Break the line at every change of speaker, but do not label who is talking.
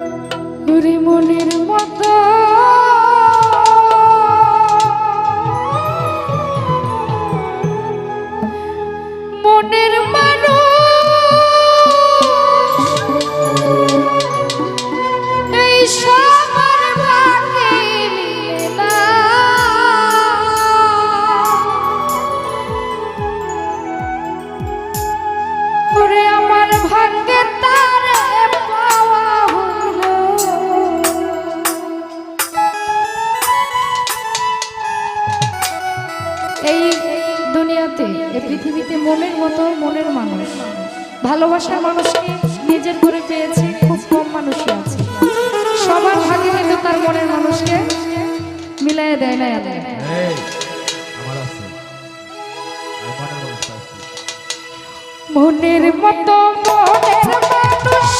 ওরে মনের মতো মনের মানুষ এই সবার ভাগ্যে মিলে না। ওরে আমার ভাগ্যে তারে পাওয়া হলো। এই দুনিয়াতে এই পৃথিবীতে মনের মতো মনের মানুষ, ভালোবাসার মানুষকে নিজের করে পেয়েছে খুব কম মানুষই আছে। সবার ভাগে কিন্তু তার মনের মানুষকে মিলাই দেয় না। মনের মতো মনের মানুষ